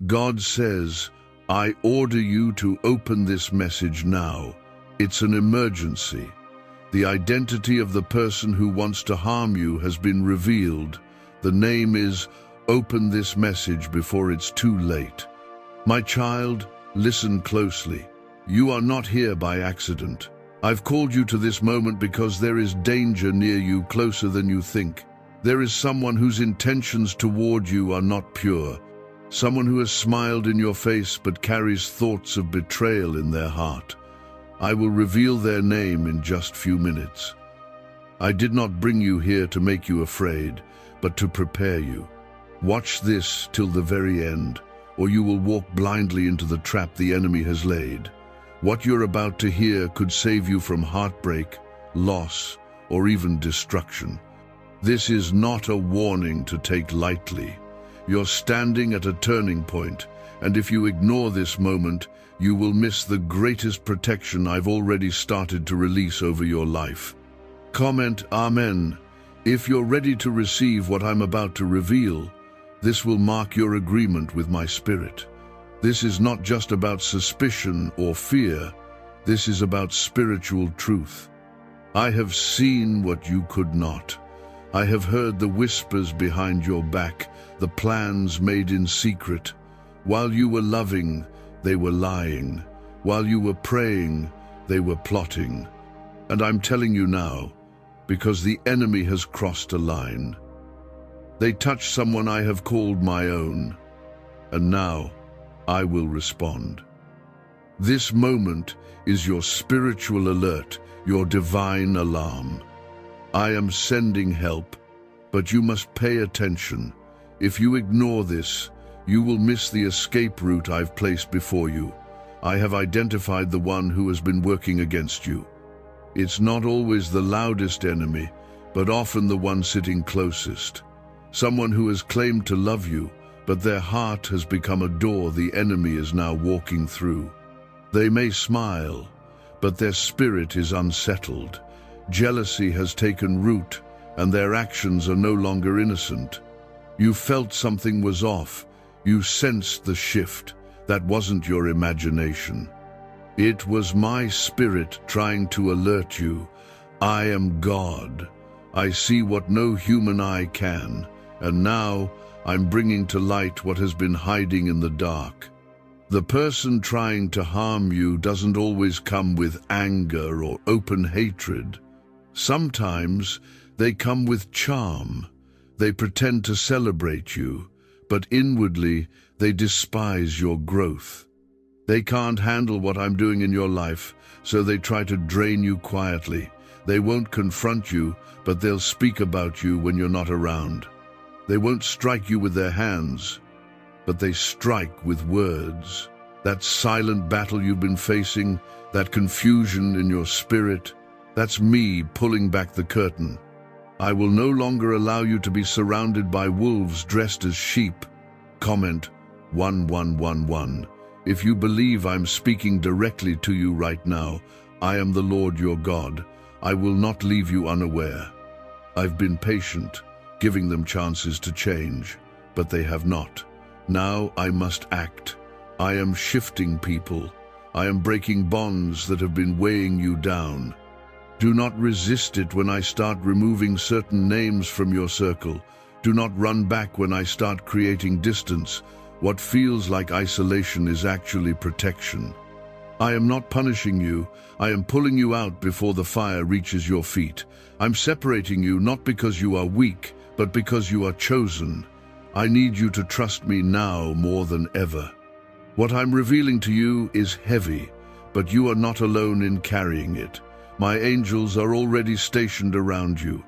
God says, I order you to open this message now. It's an emergency. The identity of the person who wants to harm you has been revealed. The name is Open This Message Before It's Too Late. My child, listen closely. You are not here by accident. I've called you to this moment because there is danger near you, closer than you think. There is someone whose intentions toward you are not pure. Someone who has smiled in your face but carries thoughts of betrayal in their heart. I will reveal their name in just few minutes. I did not bring you here to make you afraid, but to prepare you. Watch this till the very end, or you will walk blindly into the trap the enemy has laid. What you're about to hear could save you from heartbreak, loss, or even destruction. This is not a warning to take lightly. You're standing at a turning point, and if you ignore this moment, you will miss the greatest protection I've already started to release over your life. Comment Amen if you're ready to receive what I'm about to reveal. This will mark your agreement with my spirit. This is not just about suspicion or fear. This is about spiritual truth. I have seen what you could not. I have heard the whispers behind your back, the plans made in secret. While you were loving, they were lying. While you were praying, they were plotting. And I'm telling you now, because the enemy has crossed a line. They touched someone I have called my own, and now I will respond. This moment is your spiritual alert, your divine alarm. I am sending help, but you must pay attention. If you ignore this, you will miss the escape route I've placed before you. I have identified the one who has been working against you. It's not always the loudest enemy, but often the one sitting closest. Someone who has claimed to love you, but their heart has become a door the enemy is now walking through. They may smile, but their spirit is unsettled. Jealousy has taken root, and their actions are no longer innocent. You felt something was off. You sensed the shift. That wasn't your imagination. It was my spirit trying to alert you. I am God. I see what no human eye can, and now I'm bringing to light what has been hiding in the dark. The person trying to harm you doesn't always come with anger or open hatred. Sometimes they come with charm. They pretend to celebrate you, but inwardly they despise your growth. They can't handle what I'm doing in your life, so they try to drain you quietly. They won't confront you, but they'll speak about you when you're not around. They won't strike you with their hands, but they strike with words. That silent battle you've been facing, that confusion in your spirit, that's me pulling back the curtain. I will no longer allow you to be surrounded by wolves dressed as sheep. Comment 1111. If you believe I'm speaking directly to you right now, I am the Lord your God. I will not leave you unaware. I've been patient, giving them chances to change, but they have not. Now I must act. I am shifting people. I am breaking bonds that have been weighing you down. Do not resist it when I start removing certain names from your circle. Do not run back when I start creating distance. What feels like isolation is actually protection. I am not punishing you. I am pulling you out before the fire reaches your feet. I'm separating you not because you are weak, but because you are chosen. I need you to trust me now more than ever. What I'm revealing to you is heavy, but you are not alone in carrying it. My angels are already stationed around you.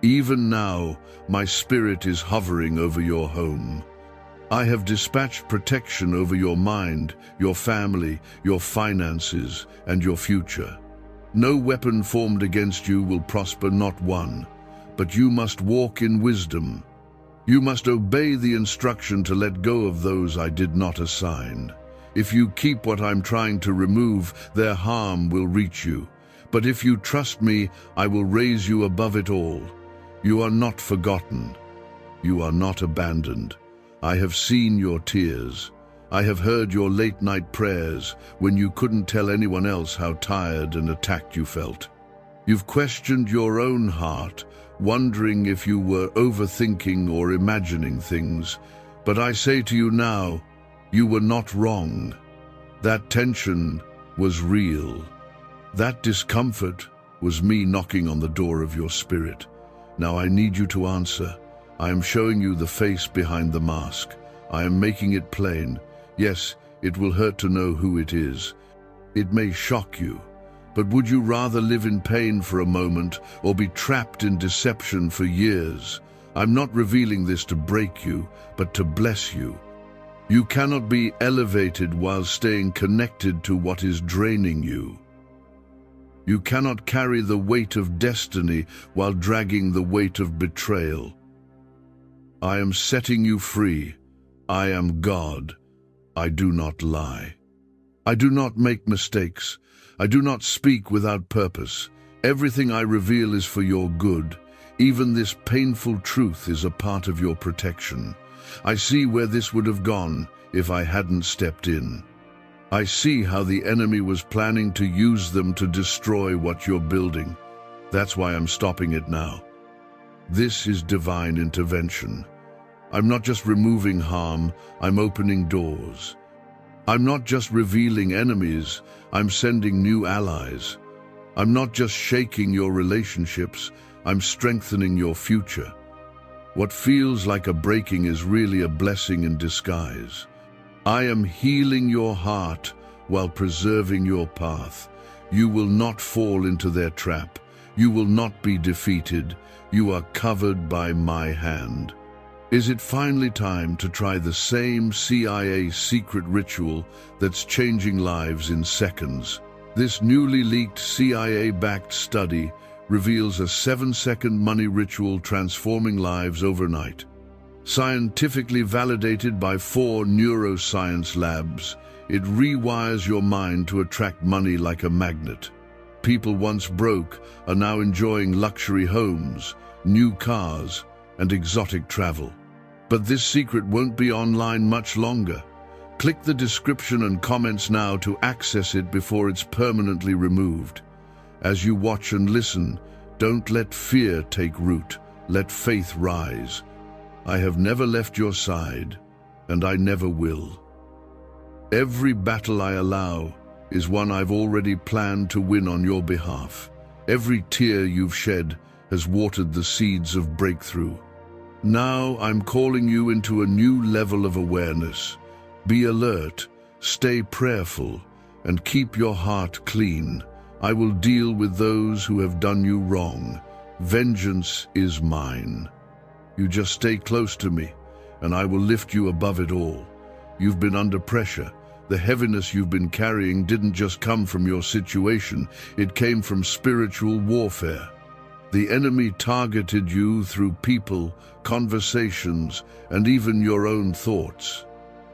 Even now, my spirit is hovering over your home. I have dispatched protection over your mind, your family, your finances, and your future. No weapon formed against you will prosper, not one. But you must walk in wisdom. You must obey the instruction to let go of those I did not assign. If you keep what I'm trying to remove, their harm will reach you. But if you trust me, I will raise you above it all. You are not forgotten. You are not abandoned. I have seen your tears. I have heard your late-night prayers when you couldn't tell anyone else how tired and attacked you felt. You've questioned your own heart, wondering if you were overthinking or imagining things. But I say to you now, you were not wrong. That tension was real. That discomfort was me knocking on the door of your spirit. Now I need you to answer. I am showing you the face behind the mask. I am making it plain. Yes, it will hurt to know who it is. It may shock you. But would you rather live in pain for a moment or be trapped in deception for years? I'm not revealing this to break you, but to bless you. You cannot be elevated while staying connected to what is draining you. You cannot carry the weight of destiny while dragging the weight of betrayal. I am setting you free. I am God. I do not lie. I do not make mistakes. I do not speak without purpose. Everything I reveal is for your good. Even this painful truth is a part of your protection. I see where this would have gone if I hadn't stepped in. I see how the enemy was planning to use them to destroy what you're building. That's why I'm stopping it now. This is divine intervention. I'm not just removing harm, I'm opening doors. I'm not just revealing enemies, I'm sending new allies. I'm not just shaking your relationships, I'm strengthening your future. What feels like a breaking is really a blessing in disguise. I am healing your heart while preserving your path. You will not fall into their trap. You will not be defeated. You are covered by my hand. Is it finally time to try the same CIA secret ritual that's changing lives in seconds? This newly leaked CIA-backed study reveals a 7-second money ritual transforming lives overnight. Scientifically validated by 4 neuroscience labs, it rewires your mind to attract money like a magnet. People once broke are now enjoying luxury homes, new cars, and exotic travel. But this secret won't be online much longer. Click the description and comments now to access it before it's permanently removed. As you watch and listen, don't let fear take root. Let faith rise. I have never left your side, and I never will. Every battle I allow is one I've already planned to win on your behalf. Every tear you've shed has watered the seeds of breakthrough. Now I'm calling you into a new level of awareness. Be alert, stay prayerful, and keep your heart clean. I will deal with those who have done you wrong. Vengeance is mine. You just stay close to me, and I will lift you above it all. You've been under pressure. The heaviness you've been carrying didn't just come from your situation, it came from spiritual warfare. The enemy targeted you through people, conversations, and even your own thoughts.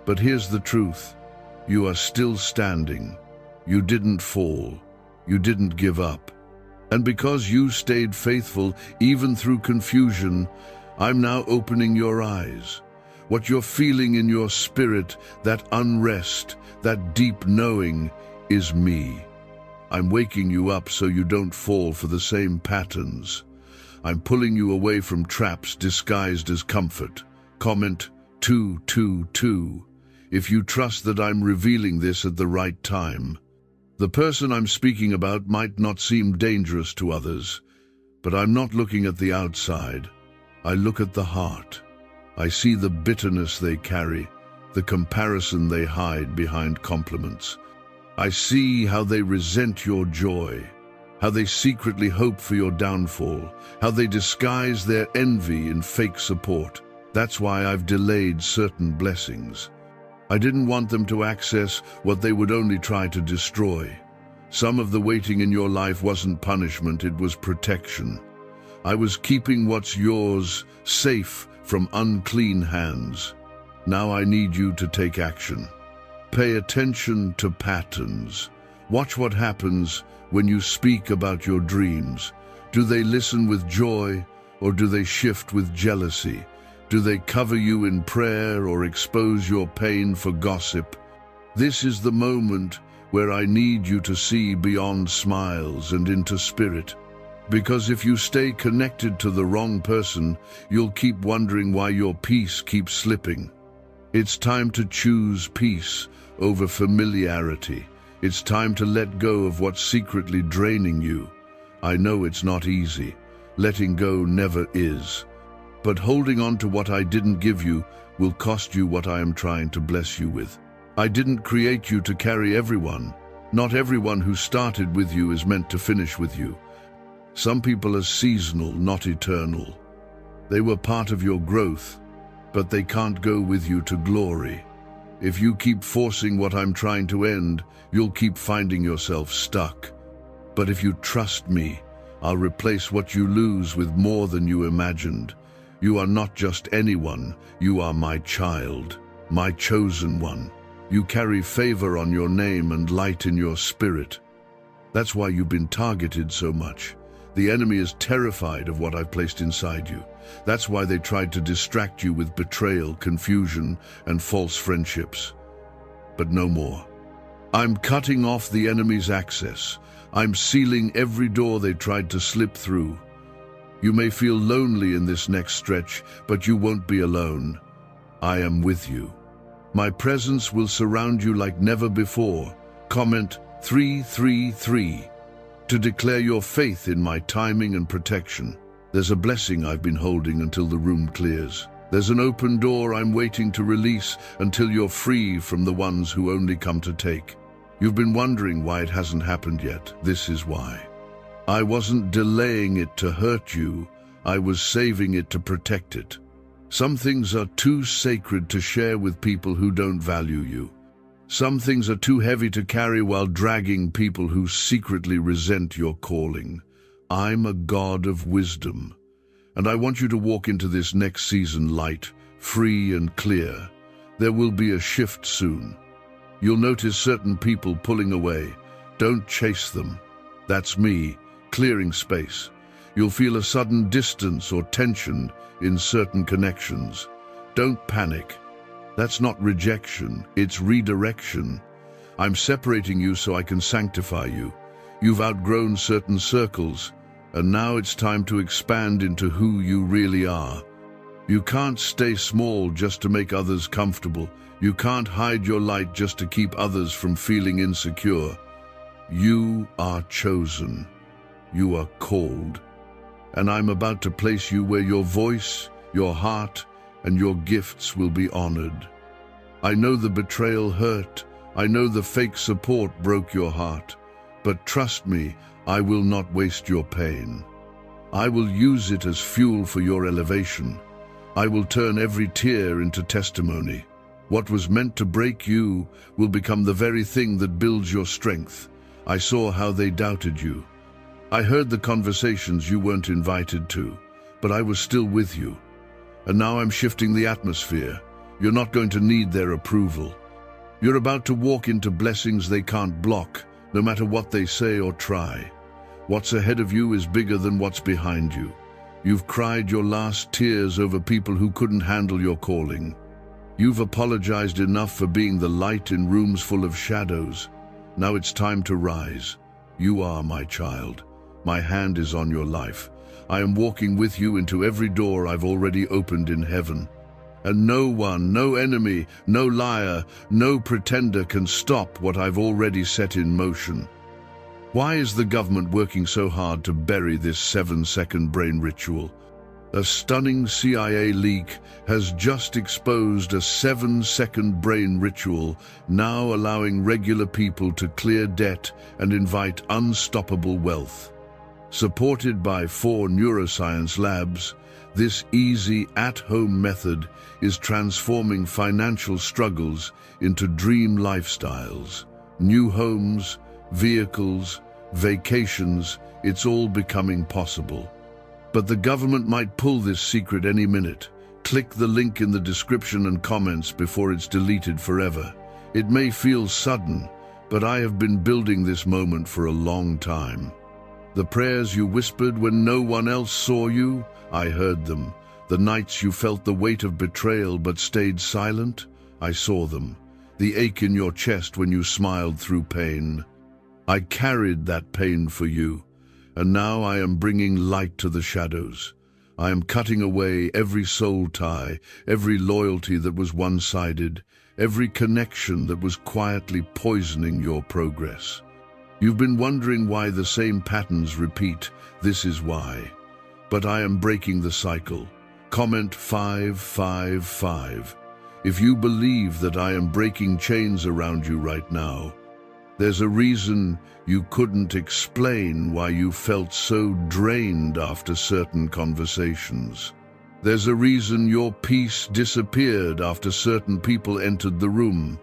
But here's the truth. You are still standing. You didn't fall. You didn't give up. And because you stayed faithful, even through confusion, I'm now opening your eyes. What you're feeling in your spirit, that unrest, that deep knowing, is me. I'm waking you up so you don't fall for the same patterns. I'm pulling you away from traps disguised as comfort. Comment 222 if you trust that I'm revealing this at the right time. The person I'm speaking about might not seem dangerous to others, but I'm not looking at the outside. I look at the heart. I see the bitterness they carry, the comparison they hide behind compliments. I see how they resent your joy, how they secretly hope for your downfall, how they disguise their envy in fake support. That's why I've delayed certain blessings. I didn't want them to access what they would only try to destroy. Some of the waiting in your life wasn't punishment, it was protection. I was keeping what's yours safe from unclean hands. Now I need you to take action. Pay attention to patterns. Watch what happens when you speak about your dreams. Do they listen with joy or do they shift with jealousy? Do they cover you in prayer or expose your pain for gossip? This is the moment where I need you to see beyond smiles and into spirit. Because if you stay connected to the wrong person, you'll keep wondering why your peace keeps slipping. It's time to choose peace over familiarity. It's time to let go of what's secretly draining you. I know it's not easy. Letting go never is. But holding on to what I didn't give you will cost you what I am trying to bless you with. I didn't create you to carry everyone. Not everyone who started with you is meant to finish with you. Some people are seasonal, not eternal. They were part of your growth, but they can't go with you to glory. If you keep forcing what I'm trying to end, you'll keep finding yourself stuck. But if you trust me, I'll replace what you lose with more than you imagined. You are not just anyone, you are my child, my chosen one. You carry favor on your name and light in your spirit. That's why you've been targeted so much. The enemy is terrified of what I've placed inside you. That's why they tried to distract you with betrayal, confusion, and false friendships. But no more. I'm cutting off the enemy's access. I'm sealing every door they tried to slip through. You may feel lonely in this next stretch, but you won't be alone. I am with you. My presence will surround you like never before. Comment 333 to declare your faith in my timing and protection. There's a blessing I've been holding until the room clears. There's an open door I'm waiting to release until you're free from the ones who only come to take. You've been wondering why it hasn't happened yet. This is why. I wasn't delaying it to hurt you. I was saving it to protect it. Some things are too sacred to share with people who don't value you. Some things are too heavy to carry while dragging people who secretly resent your calling. I'm a God of wisdom, and I want you to walk into this next season light, free and clear. There will be a shift soon. You'll notice certain people pulling away. Don't chase them. That's me, clearing space. You'll feel a sudden distance or tension in certain connections. Don't panic. That's not rejection, it's redirection. I'm separating you so I can sanctify you. You've outgrown certain circles, and now it's time to expand into who you really are. You can't stay small just to make others comfortable. You can't hide your light just to keep others from feeling insecure. You are chosen. You are called. And I'm about to place you where your voice, your heart, and your gifts will be honored. I know the betrayal hurt. I know the fake support broke your heart. But trust me, I will not waste your pain. I will use it as fuel for your elevation. I will turn every tear into testimony. What was meant to break you will become the very thing that builds your strength. I saw how they doubted you. I heard the conversations you weren't invited to, but I was still with you. And now I'm shifting the atmosphere. You're not going to need their approval. You're about to walk into blessings they can't block, no matter what they say or try. What's ahead of you is bigger than what's behind you. You've cried your last tears over people who couldn't handle your calling. You've apologized enough for being the light in rooms full of shadows. Now it's time to rise. You are my child. My hand is on your life. I am walking with you into every door I've already opened in heaven. And no one, no enemy, no liar, no pretender can stop what I've already set in motion. Why is the government working so hard to bury this 7-second brain ritual? A stunning CIA leak has just exposed a 7-second brain ritual, now allowing regular people to clear debt and invite unstoppable wealth. Supported by 4 neuroscience labs, this easy, at-home method is transforming financial struggles into dream lifestyles. New homes, vehicles, vacations, it's all becoming possible. But the government might pull this secret any minute. Click the link in the description and comments before it's deleted forever. It may feel sudden, but I have been building this moment for a long time. The prayers you whispered when no one else saw you, I heard them. The nights you felt the weight of betrayal but stayed silent, I saw them. The ache in your chest when you smiled through pain. I carried that pain for you, and now I am bringing light to the shadows. I am cutting away every soul tie, every loyalty that was one-sided, every connection that was quietly poisoning your progress. You've been wondering why the same patterns repeat. This is why. But I am breaking the cycle. Comment 555. If you believe that I am breaking chains around you right now, there's a reason you couldn't explain why you felt so drained after certain conversations. There's a reason your peace disappeared after certain people entered the room.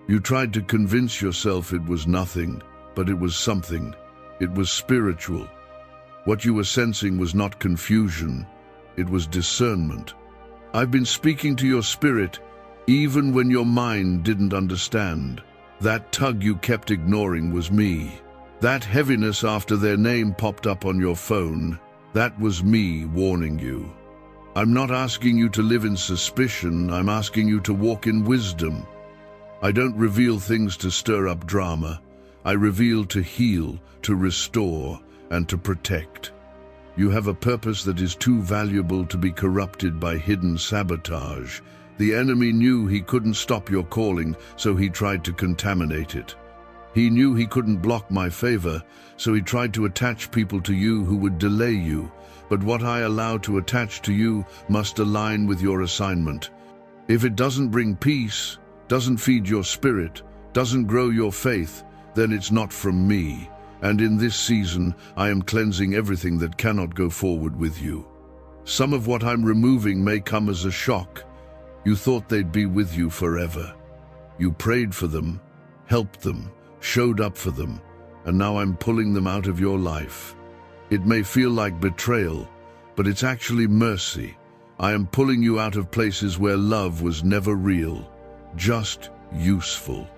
You tried to convince yourself it was nothing, but it was something. It was spiritual. What you were sensing was not confusion, it was discernment. I've been speaking to your spirit even when your mind didn't understand. That tug you kept ignoring was me. That heaviness after their name popped up on your phone, that was me warning you. I'm not asking you to live in suspicion, I'm asking you to walk in wisdom. I don't reveal things to stir up drama. I reveal to heal, to restore, and to protect. You have a purpose that is too valuable to be corrupted by hidden sabotage. The enemy knew he couldn't stop your calling, so he tried to contaminate it. He knew he couldn't block my favor, so he tried to attach people to you who would delay you. But what I allow to attach to you must align with your assignment. If it doesn't bring peace, doesn't feed your spirit, doesn't grow your faith, then it's not from me. And in this season, I am cleansing everything that cannot go forward with you. Some of what I'm removing may come as a shock. You thought they'd be with you forever. You prayed for them, helped them, showed up for them, and now I'm pulling them out of your life. It may feel like betrayal, but it's actually mercy. I am pulling you out of places where love was never real, just useful.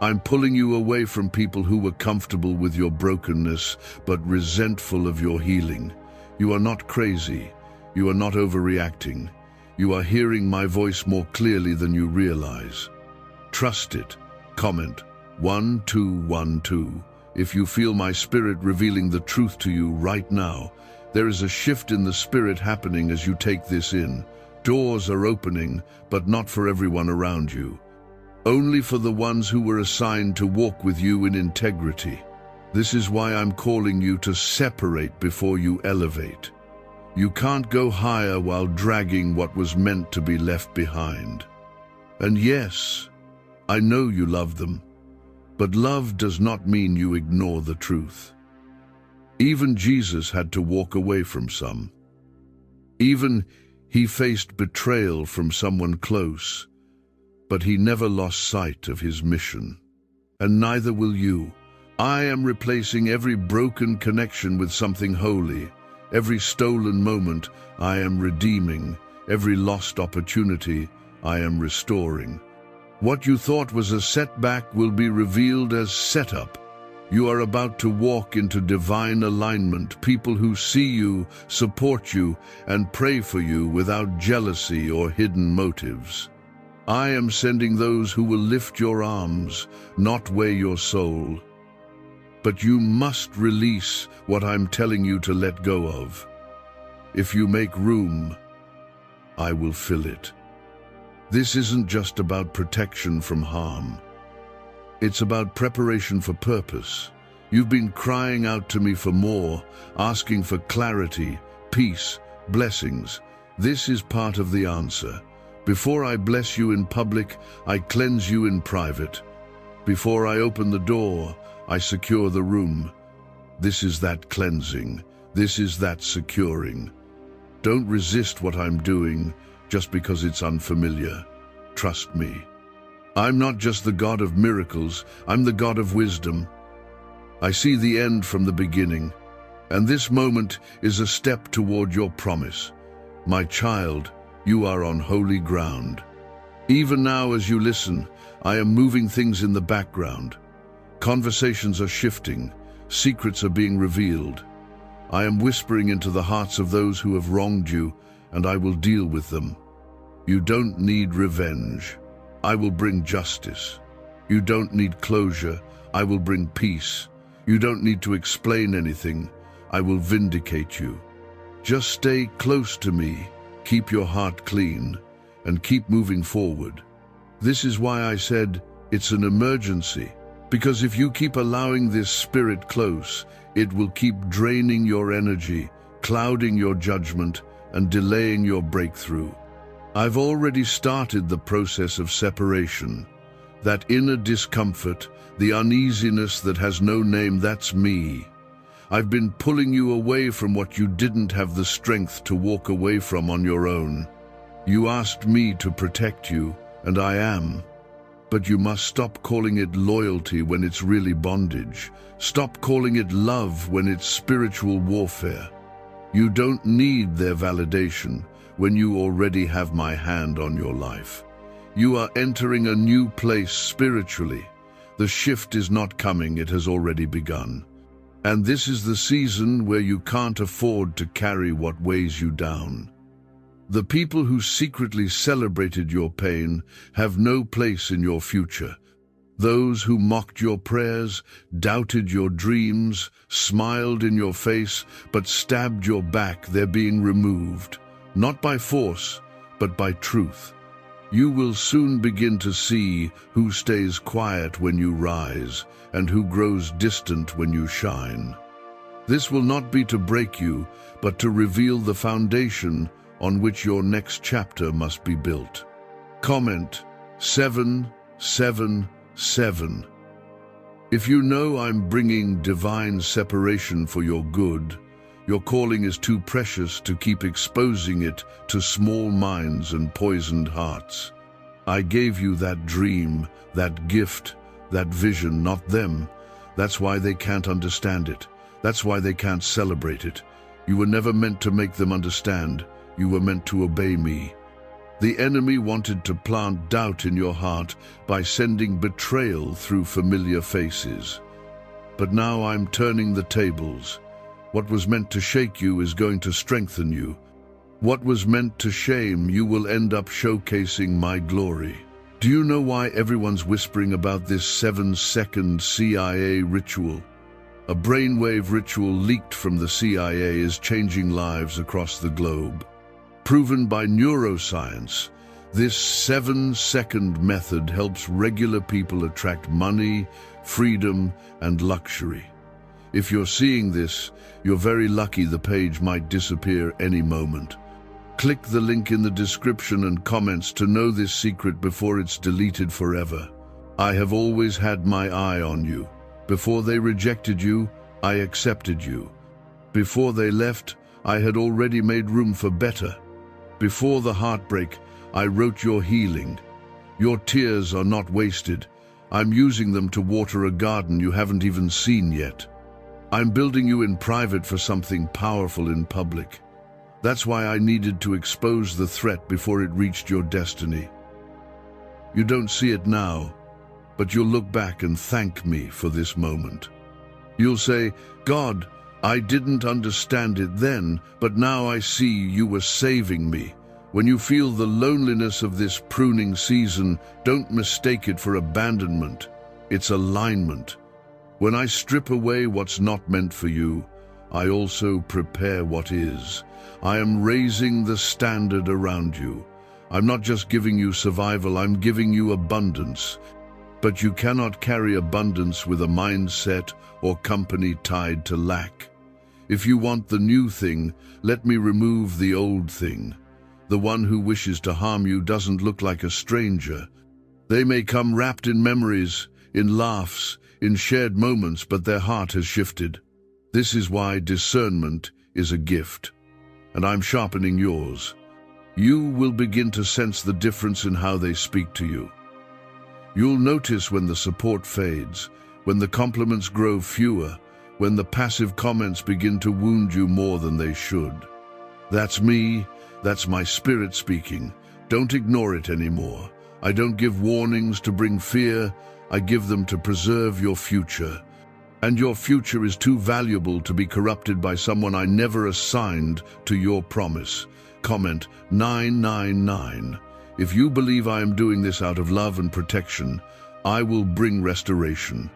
I'm pulling you away from people who were comfortable with your brokenness, but resentful of your healing. You are not crazy. You are not overreacting. You are hearing my voice more clearly than you realize. Trust it. Comment 1212 if you feel my spirit revealing the truth to you right now. There is a shift in the spirit happening as you take this in. Doors are opening, but not for everyone around you. Only for the ones who were assigned to walk with you in integrity. This is why I'm calling you to separate before you elevate. You can't go higher while dragging what was meant to be left behind. And yes, I know you love them, but love does not mean you ignore the truth. Even Jesus had to walk away from some. Even he faced betrayal from someone close, but he never lost sight of his mission. And neither will you. I am replacing every broken connection with something holy. Every stolen moment I am redeeming. Every lost opportunity I am restoring. What you thought was a setback will be revealed as setup. You are about to walk into divine alignment, people who see you, support you, and pray for you without jealousy or hidden motives. I am sending those who will lift your arms, not weigh your soul. But you must release what I'm telling you to let go of. If you make room, I will fill it. This isn't just about protection from harm. It's about preparation for purpose. You've been crying out to me for more, asking for clarity, peace, blessings. This is part of the answer. Before I bless you in public, I cleanse you in private. Before I open the door, I secure the room. This is that cleansing. This is that securing. Don't resist what I'm doing just because it's unfamiliar. Trust me. I'm not just the God of miracles, I'm the God of wisdom. I see the end from the beginning, and this moment is a step toward your promise. My child, you are on holy ground. Even now as you listen, I am moving things in the background. Conversations are shifting, secrets are being revealed. I am whispering into the hearts of those who have wronged you, and I will deal with them. You don't need revenge. I will bring justice. You don't need closure. I will bring peace. You don't need to explain anything. I will vindicate you. Just stay close to me, keep your heart clean, and keep moving forward. This is why I said it's an emergency, because if you keep allowing this spirit close, it will keep draining your energy, clouding your judgment, and delaying your breakthrough. I've already started the process of separation. That inner discomfort, the uneasiness that has no name, that's me. I've been pulling you away from what you didn't have the strength to walk away from on your own. You asked me to protect you, and I am. But you must stop calling it loyalty when it's really bondage. Stop calling it love when it's spiritual warfare. You don't need their validation when you already have my hand on your life. You are entering a new place spiritually. The shift is not coming, it has already begun. And this is the season where you can't afford to carry what weighs you down. The people who secretly celebrated your pain have no place in your future. Those who mocked your prayers, doubted your dreams, smiled in your face, but stabbed your back, they're being removed. Not by force, but by truth. You will soon begin to see who stays quiet when you rise, and who grows distant when you shine. This will not be to break you, but to reveal the foundation on which your next chapter must be built. Comment 777. If you know I'm bringing divine separation for your good, your calling is too precious to keep exposing it to small minds and poisoned hearts. I gave you that dream, that gift, that vision, not them. That's why they can't understand it. That's why they can't celebrate it. You were never meant to make them understand. You were meant to obey me. The enemy wanted to plant doubt in your heart by sending betrayal through familiar faces. But now I'm turning the tables. What was meant to shake you is going to strengthen you. What was meant to shame you will end up showcasing my glory. Do you know why everyone's whispering about this 7-second CIA ritual? A brainwave ritual leaked from the CIA is changing lives across the globe. Proven by neuroscience, this 7-second method helps regular people attract money, freedom, and luxury. If you're seeing this, you're very lucky. The page might disappear any moment. Click the link in the description and comments to know this secret before it's deleted forever. I have always had my eye on you. Before they rejected you, I accepted you. Before they left, I had already made room for better. Before the heartbreak, I wrote your healing. Your tears are not wasted. I'm using them to water a garden you haven't even seen yet. I'm building you in private for something powerful in public. That's why I needed to expose the threat before it reached your destiny. You don't see it now, but you'll look back and thank me for this moment. You'll say, God, I didn't understand it then, but now I see you were saving me. When you feel the loneliness of this pruning season, don't mistake it for abandonment. It's alignment. When I strip away what's not meant for you, I also prepare what is. I am raising the standard around you. I'm not just giving you survival, I'm giving you abundance. But you cannot carry abundance with a mindset or company tied to lack. If you want the new thing, let me remove the old thing. The one who wishes to harm you doesn't look like a stranger. They may come wrapped in memories, in laughs, in shared moments, but their heart has shifted. This is why discernment is a gift, and I'm sharpening yours. You will begin to sense the difference in how they speak to you. You'll notice when the support fades, when the compliments grow fewer, when the passive comments begin to wound you more than they should. That's me, that's my spirit speaking. Don't ignore it anymore. I don't give warnings to bring fear, I give them to preserve your future. and your future is too valuable to be corrupted by someone I never assigned to your promise. Comment 999. If you believe I am doing this out of love and protection, I will bring restoration.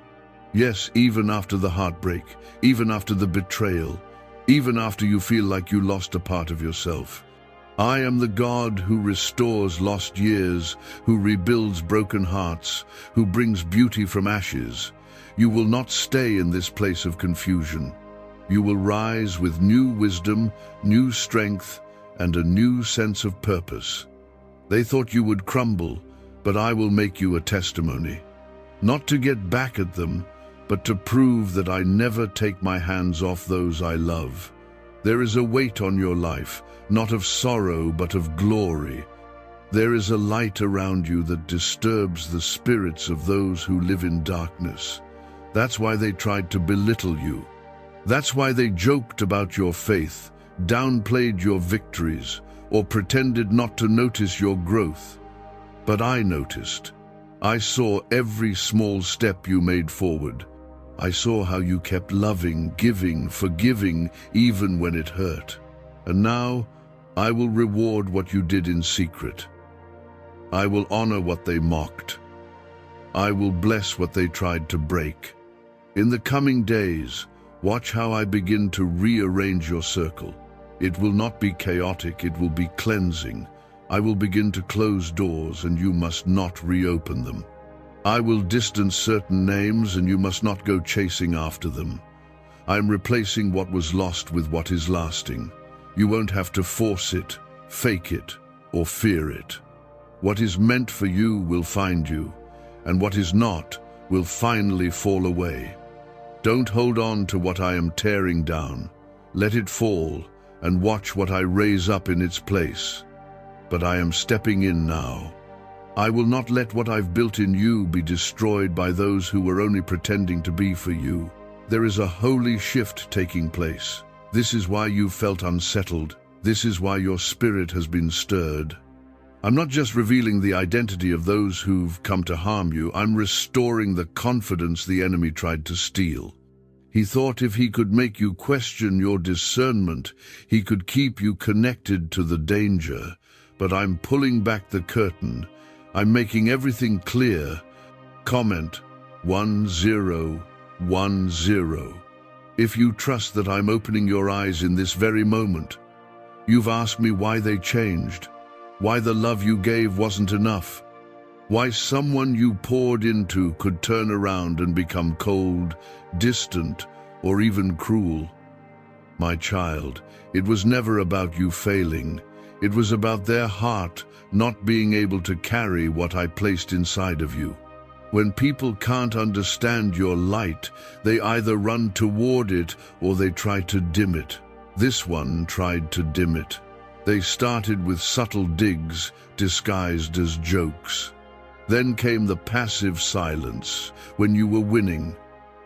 Yes, even after the heartbreak, even after the betrayal, even after you feel like you lost a part of yourself. I am the God who restores lost years, who rebuilds broken hearts, who brings beauty from ashes. You will not stay in this place of confusion. You will rise with new wisdom, new strength, and a new sense of purpose. They thought you would crumble, but I will make you a testimony. Not to get back at them, but to prove that I never take my hands off those I love. There is a weight on your life, not of sorrow, but of glory. There is a light around you that disturbs the spirits of those who live in darkness. That's why they tried to belittle you. That's why they joked about your faith, downplayed your victories, or pretended not to notice your growth. But I noticed. I saw every small step you made forward. I saw how you kept loving, giving, forgiving, even when it hurt. And now, I will reward what you did in secret. I will honor what they mocked. I will bless what they tried to break. In the coming days, watch how I begin to rearrange your circle. It will not be chaotic, it will be cleansing. I will begin to close doors, and you must not reopen them. I will distance certain names, and you must not go chasing after them. I am replacing what was lost with what is lasting. You won't have to force it, fake it, or fear it. What is meant for you will find you, and what is not will finally fall away. Don't hold on to what I am tearing down. Let it fall, and watch what I raise up in its place. But I am stepping in now. I will not let what I've built in you be destroyed by those who were only pretending to be for you. There is a holy shift taking place. This is why you felt unsettled. This is why your spirit has been stirred. I'm not just revealing the identity of those who've come to harm you, I'm restoring the confidence the enemy tried to steal. He thought if he could make you question your discernment, he could keep you connected to the danger. But I'm pulling back the curtain. I'm making everything clear. Comment 1010. If you trust that I'm opening your eyes in this very moment. You've asked me why they changed, why the love you gave wasn't enough, why someone you poured into could turn around and become cold, distant, or even cruel. My child, it was never about you failing. It was about their heart not being able to carry what I placed inside of you. When people can't understand your light, they either run toward it or they try to dim it. This one tried to dim it. They started with subtle digs disguised as jokes. Then came the passive silence when you were winning.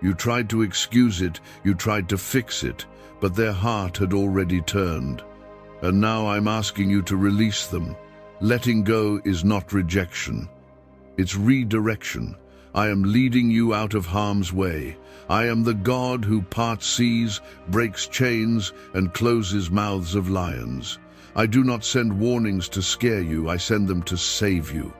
You tried to excuse it, you tried to fix it, but their heart had already turned. And now I'm asking you to release them. Letting go is not rejection. It's redirection. I am leading you out of harm's way. I am the God who parts seas, breaks chains, and closes mouths of lions. I do not send warnings to scare you, I send them to save you.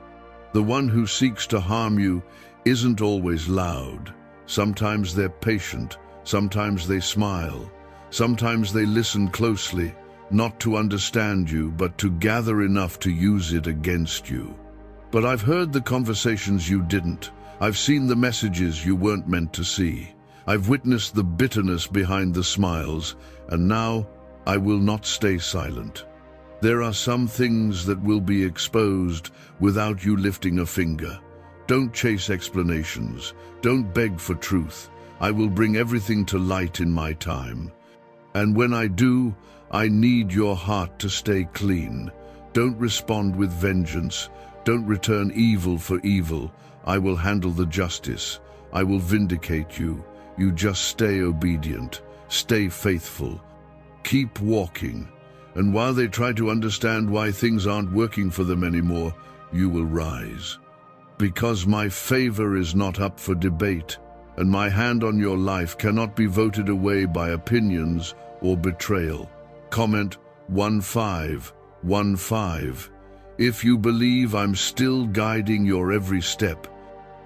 The one who seeks to harm you isn't always loud. Sometimes they're patient, sometimes they smile, sometimes they listen closely, not to understand you, but to gather enough to use it against you. But I've heard the conversations you didn't. I've seen the messages you weren't meant to see. I've witnessed the bitterness behind the smiles, and now I will not stay silent. There are some things that will be exposed without you lifting a finger. Don't chase explanations. Don't beg for truth. I will bring everything to light in my time. And when I do, I need your heart to stay clean. Don't respond with vengeance. Don't return evil for evil. I will handle the justice. I will vindicate you. You just stay obedient. Stay faithful. Keep walking. And while they try to understand why things aren't working for them anymore, you will rise. Because my favor is not up for debate. and my hand on your life cannot be voted away by opinions or betrayal. Comment 1515. If you believe I'm still guiding your every step,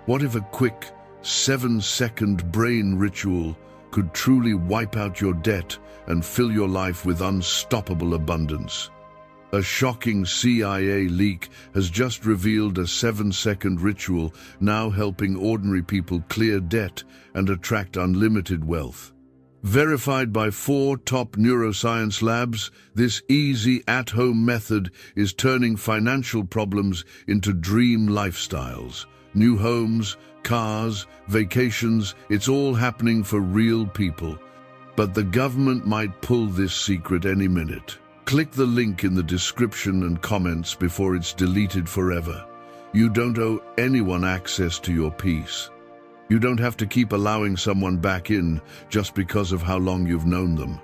what if a quick 7-second brain ritual could truly wipe out your debt and fill your life with unstoppable abundance? A shocking CIA leak has just revealed a 7-second ritual now helping ordinary people clear debt and attract unlimited wealth. Verified by 4 top neuroscience labs, this easy at-home method is turning financial problems into dream lifestyles. New homes, cars, vacations, it's all happening for real people. But the government might pull this secret any minute. Click the link in the description and comments before it's deleted forever. You don't owe anyone access to your peace. You don't have to keep allowing someone back in just because of how long you've known them.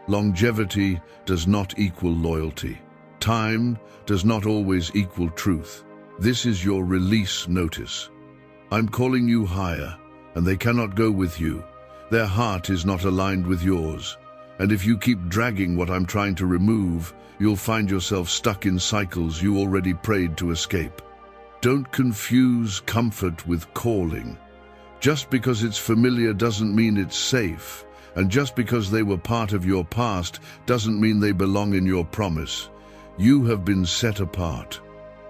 Longevity does not equal loyalty. Time does not always equal truth. This is your release notice. I'm calling you higher, and they cannot go with you. Their heart is not aligned with yours. And if you keep dragging what I'm trying to remove, you'll find yourself stuck in cycles you already prayed to escape. Don't confuse comfort with calling. Just because it's familiar doesn't mean it's safe, and just because they were part of your past doesn't mean they belong in your promise. You have been set apart.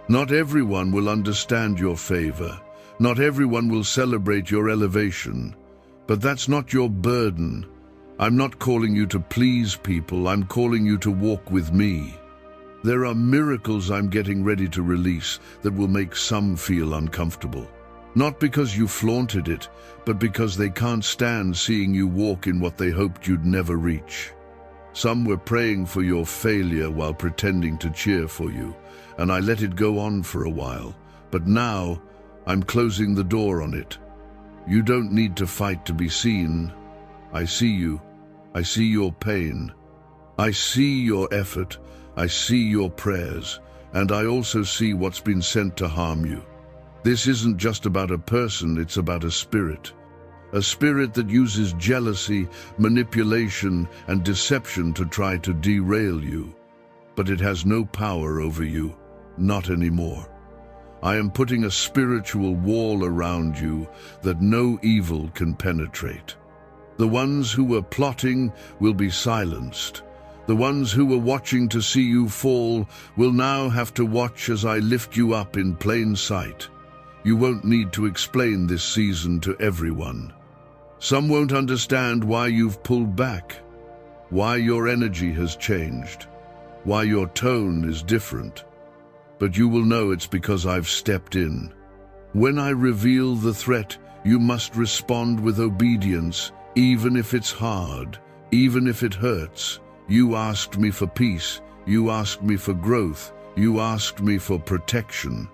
Not everyone will understand your favor. Not everyone will celebrate your elevation. But that's not your burden. I'm not calling you to please people, I'm calling you to walk with me. There are miracles I'm getting ready to release that will make some feel uncomfortable. Not because you flaunted it, but because they can't stand seeing you walk in what they hoped you'd never reach. Some were praying for your failure while pretending to cheer for you, and I let it go on for a while. But now, I'm closing the door on it. You don't need to fight to be seen. I see you. I see your pain. I see your effort. I see your prayers. And I also see what's been sent to harm you. This isn't just about a person, it's about a spirit. A spirit that uses jealousy, manipulation, and deception to try to derail you. But it has no power over you, not anymore. I am putting a spiritual wall around you that no evil can penetrate. The ones who were plotting will be silenced. The ones who were watching to see you fall will now have to watch as I lift you up in plain sight. You won't need to explain this season to everyone. Some won't understand why you've pulled back, why your energy has changed, why your tone is different. But you will know it's because I've stepped in. When I reveal the threat, you must respond with obedience, even if it's hard, even if it hurts. You asked me for peace, you asked me for growth, you asked me for protection.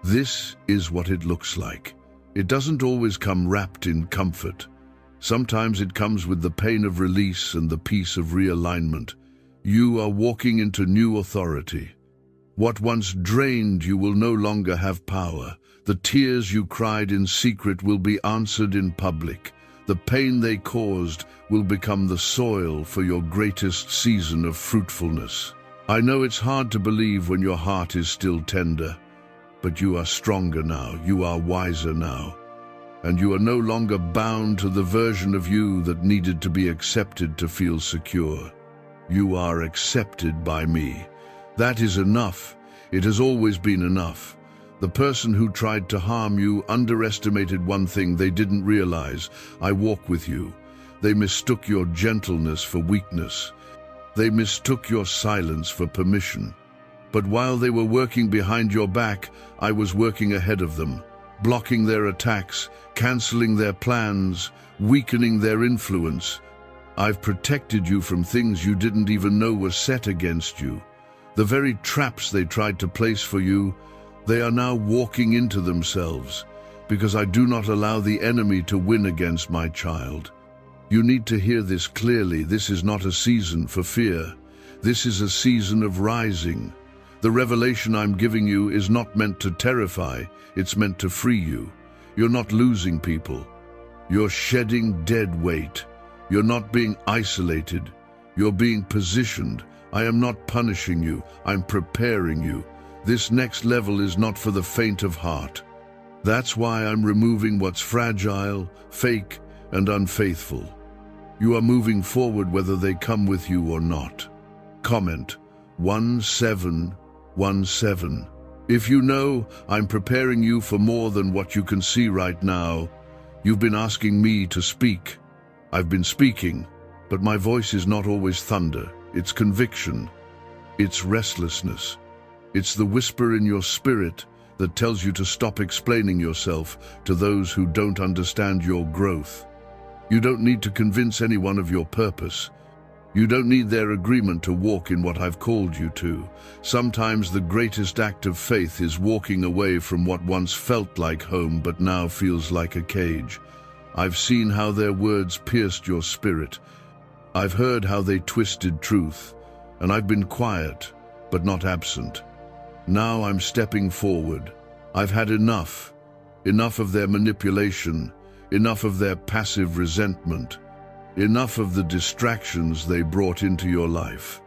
This is what it looks like. It doesn't always come wrapped in comfort. Sometimes it comes with the pain of release and the peace of realignment. You are walking into new authority. What once drained you will no longer have power. The tears you cried in secret will be answered in public. The pain they caused will become the soil for your greatest season of fruitfulness. I know it's hard to believe when your heart is still tender, but you are stronger now, you are wiser now, and you are no longer bound to the version of you that needed to be accepted to feel secure. You are accepted by me. That is enough. It has always been enough. The person who tried to harm you underestimated one thing they didn't realize. I walk with you. They mistook your gentleness for weakness. They mistook your silence for permission. But while they were working behind your back, I was working ahead of them, blocking their attacks, canceling their plans, weakening their influence. I've protected you from things you didn't even know were set against you. The very traps they tried to place for you, they are now walking into themselves, because I do not allow the enemy to win against my child. You need to hear this clearly. This is not a season for fear. This is a season of rising. The revelation I'm giving you is not meant to terrify, it's meant to free you. You're not losing people. You're shedding dead weight. You're not being isolated. You're being positioned. I am not punishing you. I'm preparing you. This next level is not for the faint of heart. That's why I'm removing what's fragile, fake, and unfaithful. You are moving forward whether they come with you or not. Comment 1717. If you know I'm preparing you for more than what you can see right now, you've been asking me to speak. I've been speaking, but my voice is not always thunder. It's conviction. It's restlessness. It's the whisper in your spirit that tells you to stop explaining yourself to those who don't understand your growth. You don't need to convince anyone of your purpose. You don't need their agreement to walk in what I've called you to. Sometimes the greatest act of faith is walking away from what once felt like home but now feels like a cage. I've seen how their words pierced your spirit. I've heard how they twisted truth, and I've been quiet, but not absent. Now I'm stepping forward. I've had enough. Enough of their manipulation, enough of their passive resentment, enough of the distractions they brought into your life.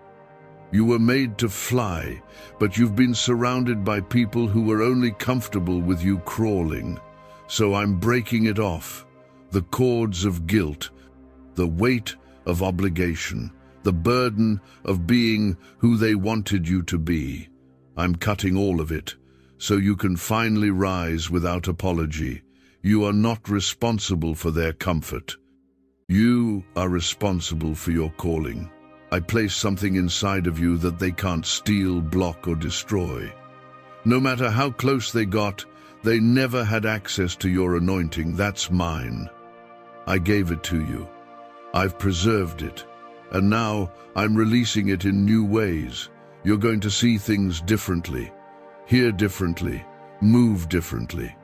You were made to fly, but you've been surrounded by people who were only comfortable with you crawling. So I'm breaking it off. The cords of guilt, the weight of obligation, the burden of being who they wanted you to be. I'm cutting all of it, so you can finally rise without apology. You are not responsible for their comfort. You are responsible for your calling. I place something inside of you that they can't steal, block, or destroy. No matter how close they got, they never had access to your anointing. That's mine. I gave it to you. I've preserved it. And now I'm releasing it in new ways. You're going to see things differently, hear differently, move differently.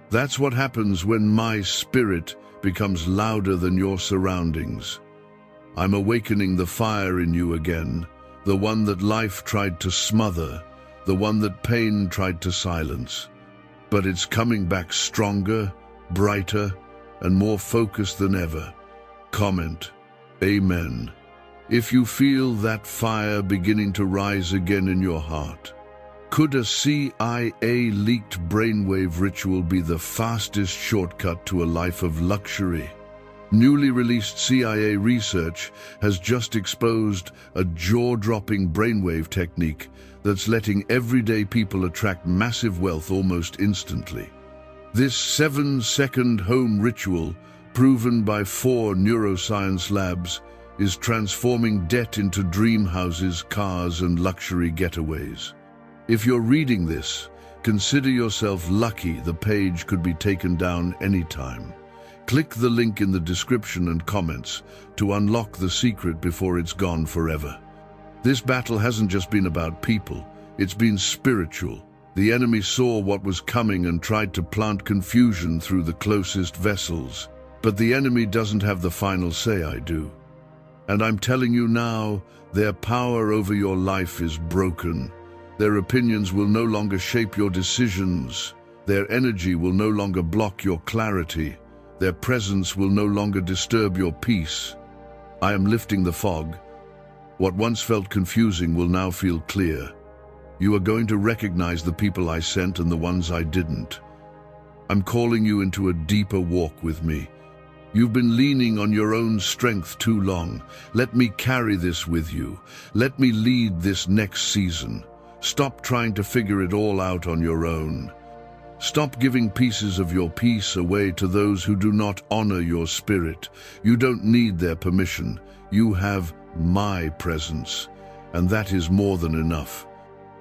That's what happens when my spirit becomes louder than your surroundings. I'm awakening the fire in you again, the one that life tried to smother, the one that pain tried to silence. But it's coming back stronger, brighter, and more focused than ever. Comment, Amen, if you feel that fire beginning to rise again in your heart. Could a CIA-leaked brainwave ritual be the fastest shortcut to a life of luxury? Newly released CIA research has just exposed a jaw-dropping brainwave technique that's letting everyday people attract massive wealth almost instantly. This 7-second home ritual, proven by 4 neuroscience labs, is transforming debt into dream houses, cars, and luxury getaways. If you're reading this, consider yourself lucky. The page could be taken down anytime. Click the link in the description and comments to unlock the secret before it's gone forever. This battle hasn't just been about people, it's been spiritual. The enemy saw what was coming and tried to plant confusion through the closest vessels. But the enemy doesn't have the final say, I do. And I'm telling you now, their power over your life is broken. Their opinions will no longer shape your decisions. Their energy will no longer block your clarity. Their presence will no longer disturb your peace. I am lifting the fog. What once felt confusing will now feel clear. You are going to recognize the people I sent and the ones I didn't. I'm calling you into a deeper walk with me. You've been leaning on your own strength too long. Let me carry this with you. Let me lead this next season. Stop trying to figure it all out on your own. Stop giving pieces of your peace away to those who do not honor your spirit. You don't need their permission. You have my presence, and that is more than enough.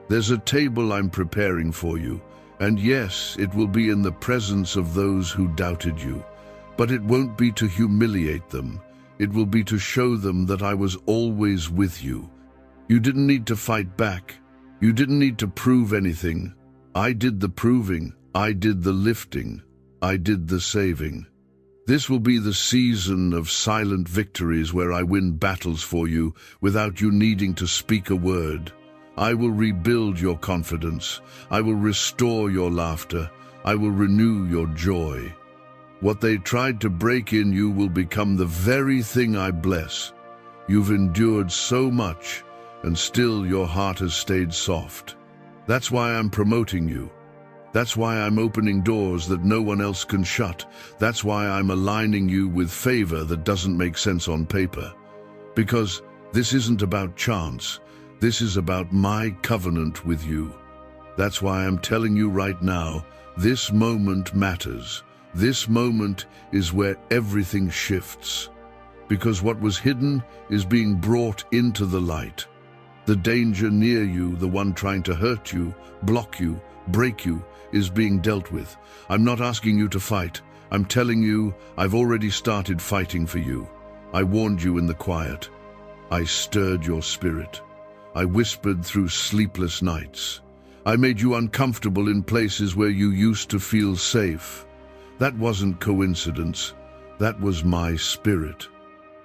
There's a table I'm preparing for you, and yes, it will be in the presence of those who doubted you. But it won't be to humiliate them. It will be to show them that I was always with you. You didn't need to fight back. You didn't need to prove anything. I did the proving. I did the lifting. I did the saving. This will be the season of silent victories where I win battles for you without you needing to speak a word. I will rebuild your confidence. I will restore your laughter. I will renew your joy. What they tried to break in you will become the very thing I bless. You've endured so much, and still your heart has stayed soft. That's why I'm promoting you. That's why I'm opening doors that no one else can shut. That's why I'm aligning you with favor that doesn't make sense on paper. Because this isn't about chance. This is about my covenant with you. That's why I'm telling you right now, this moment matters. This moment is where everything shifts. Because what was hidden is being brought into the light. The danger near you, the one trying to hurt you, block you, break you, is being dealt with. I'm not asking you to fight. I'm telling you, I've already started fighting for you. I warned you in the quiet. I stirred your spirit. I whispered through sleepless nights. I made you uncomfortable in places where you used to feel safe. That wasn't coincidence. That was my spirit.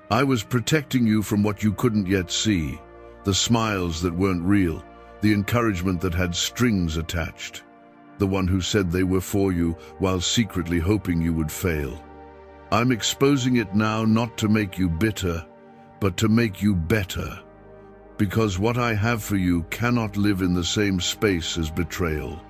I was protecting you from what you couldn't yet see, the smiles that weren't real, the encouragement that had strings attached, the one who said they were for you while secretly hoping you would fail. I'm exposing it now not to make you bitter, but to make you better. Because what I have for you cannot live in the same space as betrayal.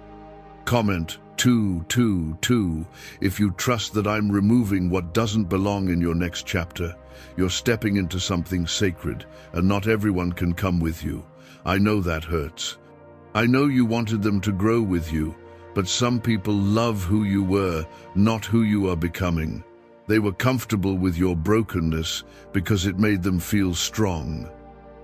Comment 222 if you trust that I'm removing what doesn't belong in your next chapter. You're stepping into something sacred, and not everyone can come with you. I know that hurts. I know you wanted them to grow with you, but some people love who you were, not who you are becoming. They were comfortable with your brokenness because it made them feel strong.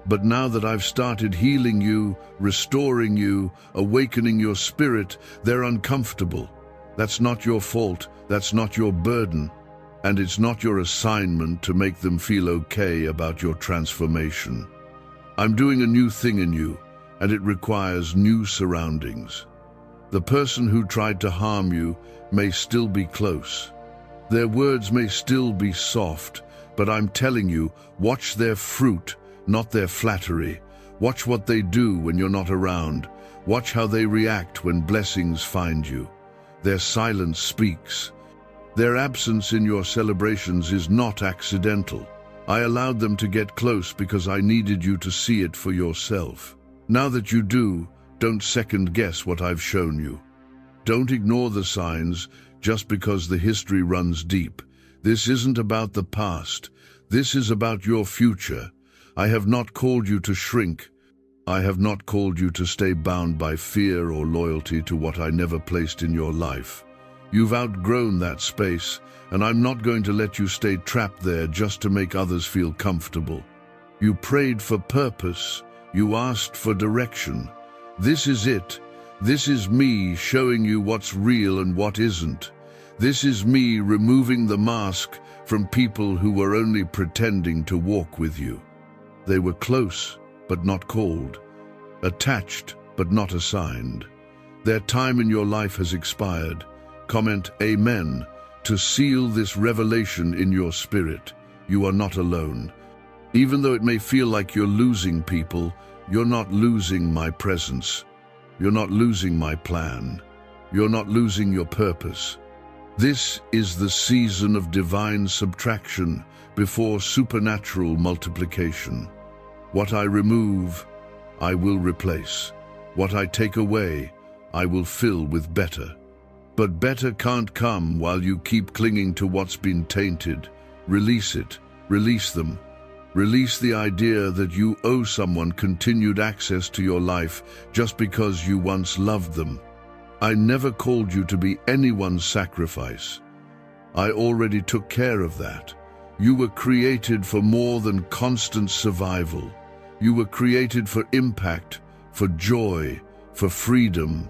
But now that I've started healing you, restoring you, awakening your spirit, they're uncomfortable. That's not your fault, that's not your burden, and it's not your assignment to make them feel okay about your transformation. I'm doing a new thing in you, and it requires new surroundings. The person who tried to harm you may still be close. Their words may still be soft, but I'm telling you, watch their fruit, not their flattery. Watch what they do when you're not around. Watch how they react when blessings find you. Their silence speaks. Their absence in your celebrations is not accidental. I allowed them to get close because I needed you to see it for yourself. Now that you do, don't second-guess what I've shown you. Don't ignore the signs just because the history runs deep. This isn't about the past. This is about your future. I have not called you to shrink. I have not called you to stay bound by fear or loyalty to what I never placed in your life. You've outgrown that space, and I'm not going to let you stay trapped there just to make others feel comfortable. You prayed for purpose. You asked for direction. This is it. This is me showing you what's real and what isn't. This is me removing the mask from people who were only pretending to walk with you. They were close, but not called. Attached, but not assigned. Their time in your life has expired. Comment Amen to seal this revelation in your spirit. You are not alone. Even though it may feel like you're losing people, you're not losing my presence. You're not losing my plan. You're not losing your purpose. This is the season of divine subtraction before supernatural multiplication. What I remove, I will replace. What I take away, I will fill with better. But better can't come while you keep clinging to what's been tainted. Release it. Release them. Release the idea that you owe someone continued access to your life just because you once loved them. I never called you to be anyone's sacrifice. I already took care of that. You were created for more than constant survival. You were created for impact, for joy, for freedom,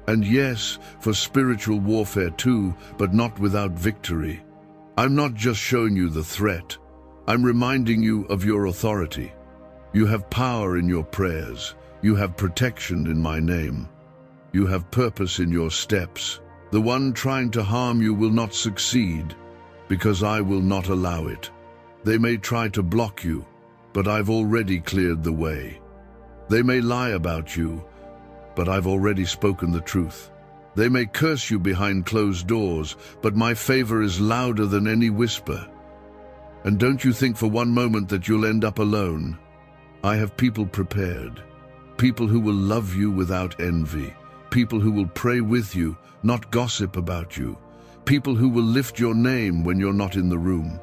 and yes, for spiritual warfare too, but not without victory. I'm not just showing you the threat. I'm reminding you of your authority. You have power in your prayers. You have protection in my name. You have purpose in your steps. The one trying to harm you will not succeed, because I will not allow it. They may try to block you, but I've already cleared the way. They may lie about you, but I've already spoken the truth. They may curse you behind closed doors, but my favor is louder than any whisper. And don't you think for one moment that you'll end up alone. I have people prepared. People who will love you without envy. People who will pray with you, not gossip about you. People who will lift your name when you're not in the room.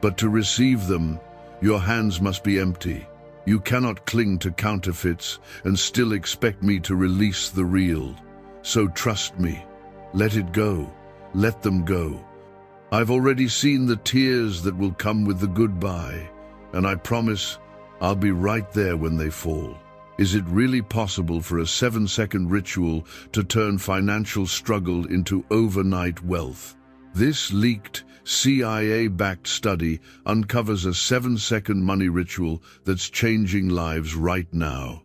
But to receive them, your hands must be empty. You cannot cling to counterfeits and still expect me to release the real. So trust me. Let it go. Let them go. I've already seen the tears that will come with the goodbye, and I promise I'll be right there when they fall. Is it really possible for a 7-second ritual to turn financial struggle into overnight wealth? This leaked, CIA-backed study uncovers a 7-second money ritual that's changing lives right now.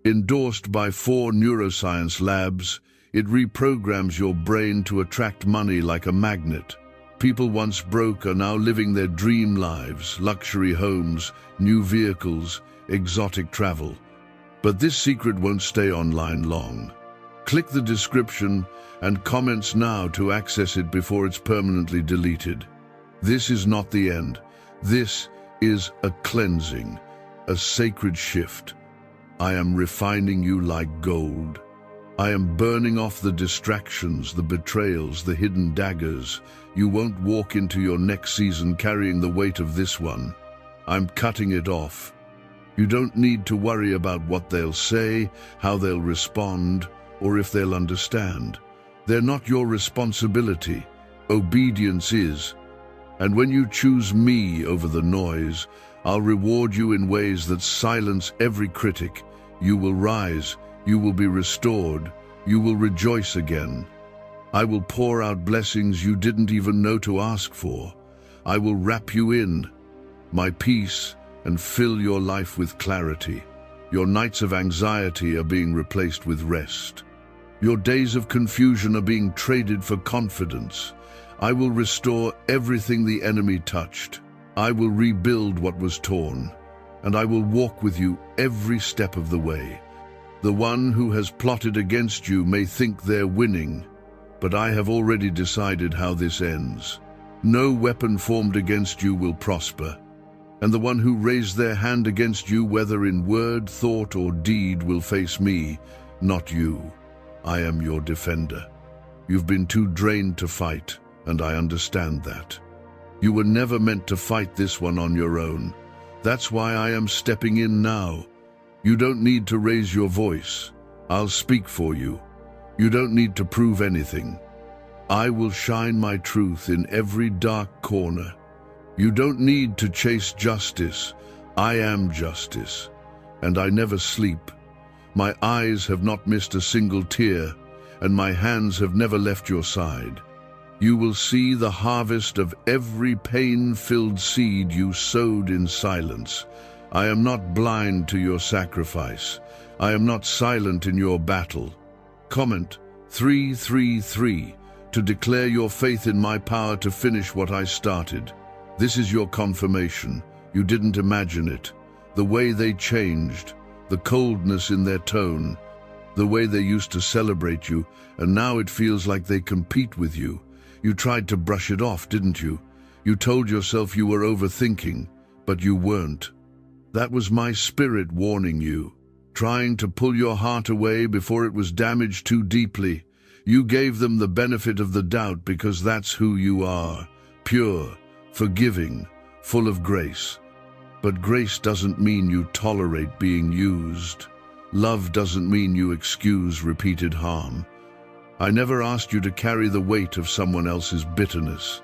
Endorsed by 4 neuroscience labs, it reprograms your brain to attract money like a magnet. People once broke are now living their dream lives, luxury homes, new vehicles, exotic travel. But this secret won't stay online long. Click the description and comments now to access it before it's permanently deleted. This is not the end. This is a cleansing, a sacred shift. I am refining you like gold. I am burning off the distractions, the betrayals, the hidden daggers. You won't walk into your next season carrying the weight of this one. I'm cutting it off. You don't need to worry about what they'll say, how they'll respond, or if they'll understand. They're not your responsibility. Obedience is. And when you choose me over the noise, I'll reward you in ways that silence every critic. You will rise, you will be restored, you will rejoice again. I will pour out blessings you didn't even know to ask for. I will wrap you in my peace and fill your life with clarity. Your nights of anxiety are being replaced with rest. Your days of confusion are being traded for confidence. I will restore everything the enemy touched. I will rebuild what was torn, and I will walk with you every step of the way. The one who has plotted against you may think they're winning, but I have already decided how this ends. No weapon formed against you will prosper, and the one who raised their hand against you, whether in word, thought, or deed, will face me, not you. I am your defender. You've been too drained to fight, and I understand that. You were never meant to fight this one on your own. That's why I am stepping in now. You don't need to raise your voice. I'll speak for you. You don't need to prove anything. I will shine my truth in every dark corner. You don't need to chase justice. I am justice, and I never sleep. My eyes have not missed a single tear, and my hands have never left your side. You will see the harvest of every pain-filled seed you sowed in silence. I am not blind to your sacrifice. I am not silent in your battle. Comment 333 to declare your faith in my power to finish what I started. This is your confirmation. You didn't imagine it. The way they changed, the coldness in their tone, the way they used to celebrate you, and now it feels like they compete with you. You tried to brush it off, didn't you? You told yourself you were overthinking, but you weren't. That was my spirit warning you, trying to pull your heart away before it was damaged too deeply. You gave them the benefit of the doubt because that's who you are, pure, forgiving, full of grace. But grace doesn't mean you tolerate being used. Love doesn't mean you excuse repeated harm. I never asked you to carry the weight of someone else's bitterness.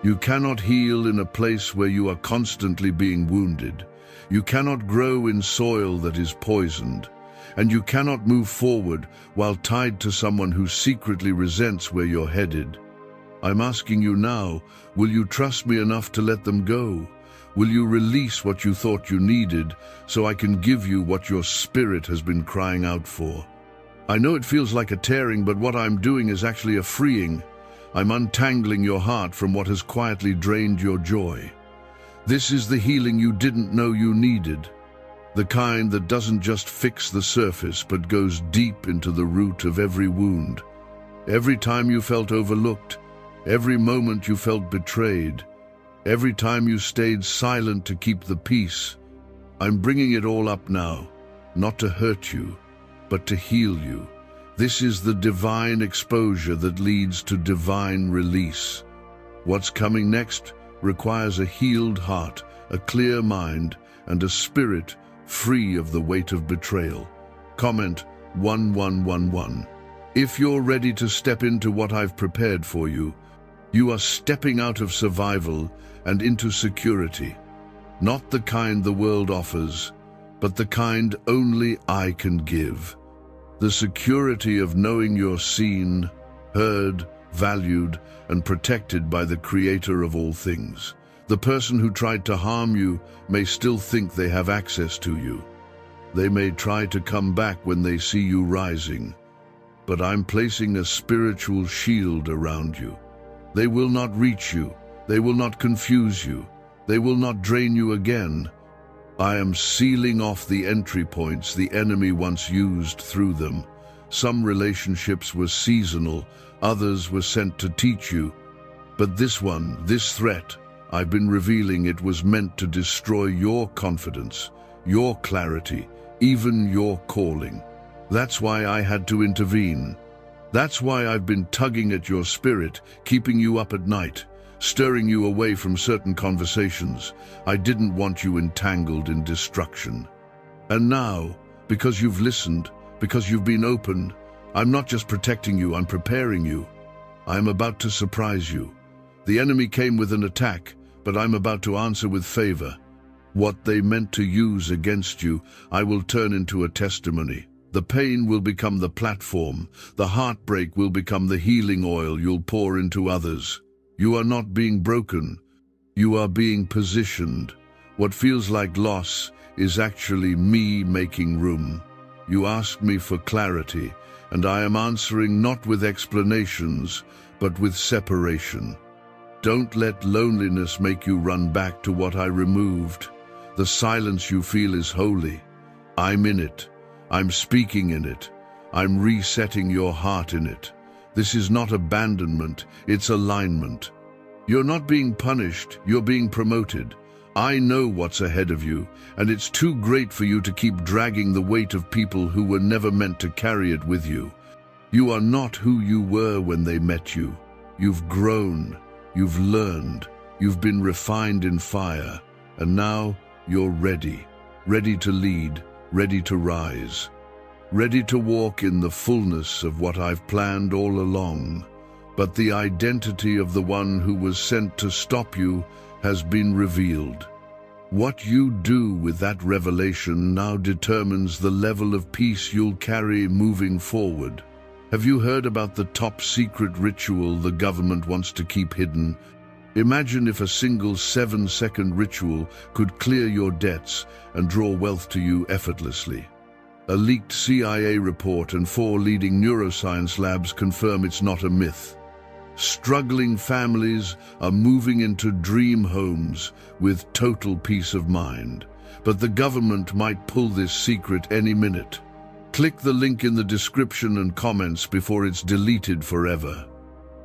You cannot heal in a place where you are constantly being wounded. You cannot grow in soil that is poisoned. And you cannot move forward while tied to someone who secretly resents where you're headed. I'm asking you now, will you trust me enough to let them go? Will you release what you thought you needed so I can give you what your spirit has been crying out for? I know it feels like a tearing, but what I'm doing is actually a freeing. I'm untangling your heart from what has quietly drained your joy. This is the healing you didn't know you needed. The kind that doesn't just fix the surface but goes deep into the root of every wound. Every time you felt overlooked, every moment you felt betrayed, every time you stayed silent to keep the peace. I'm bringing it all up now, not to hurt you, but to heal you. This is the divine exposure that leads to divine release. What's coming next requires a healed heart, a clear mind, and a spirit free of the weight of betrayal. Comment 1111. If you're ready to step into what I've prepared for you, you are stepping out of survival and into security. Not the kind the world offers, but the kind only I can give. The security of knowing you're seen, heard, valued, and protected by the Creator of all things. The person who tried to harm you may still think they have access to you. They may try to come back when they see you rising, but I'm placing a spiritual shield around you. They will not reach you. They will not confuse you. They will not drain you again. I am sealing off the entry points the enemy once used through them. Some relationships were seasonal, others were sent to teach you. But this one, this threat, I've been revealing it was meant to destroy your confidence, your clarity, even your calling. That's why I had to intervene. That's why I've been tugging at your spirit, keeping you up at night, stirring you away from certain conversations. I didn't want you entangled in destruction. And now, because you've listened, because you've been open, I'm not just protecting you, I'm preparing you. I'm about to surprise you. The enemy came with an attack, but I'm about to answer with favor. What they meant to use against you, I will turn into a testimony. The pain will become the platform. The heartbreak will become the healing oil you'll pour into others. You are not being broken. You are being positioned. What feels like loss is actually me making room. You asked me for clarity, and I am answering not with explanations, but with separation. Don't let loneliness make you run back to what I removed. The silence you feel is holy. I'm in it. I'm speaking in it. I'm resetting your heart in it. This is not abandonment, it's alignment. You're not being punished, you're being promoted. I know what's ahead of you, and it's too great for you to keep dragging the weight of people who were never meant to carry it with you. You are not who you were when they met you. You've grown, you've learned, you've been refined in fire, and now you're ready. Ready to lead, ready to rise, ready to walk in the fullness of what I've planned all along. But the identity of the one who was sent to stop you has been revealed. What you do with that revelation now determines the level of peace you'll carry moving forward. Have you heard about the top secret ritual the government wants to keep hidden? Imagine if a single 7-second ritual could clear your debts and draw wealth to you effortlessly. A leaked CIA report and 4 leading neuroscience labs confirm it's not a myth. Struggling families are moving into dream homes with total peace of mind. But the government might pull this secret any minute. Click the link in the description and comments before it's deleted forever.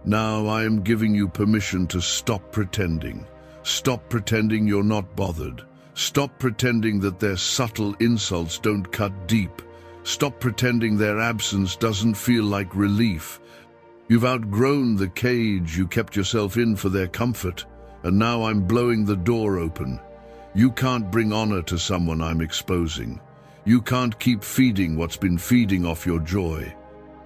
Now I am giving you permission to stop pretending. Stop pretending you're not bothered. Stop pretending that their subtle insults don't cut deep. Stop pretending their absence doesn't feel like relief. You've outgrown the cage you kept yourself in for their comfort, and now I'm blowing the door open. You can't bring honor to someone I'm exposing. You can't keep feeding what's been feeding off your joy.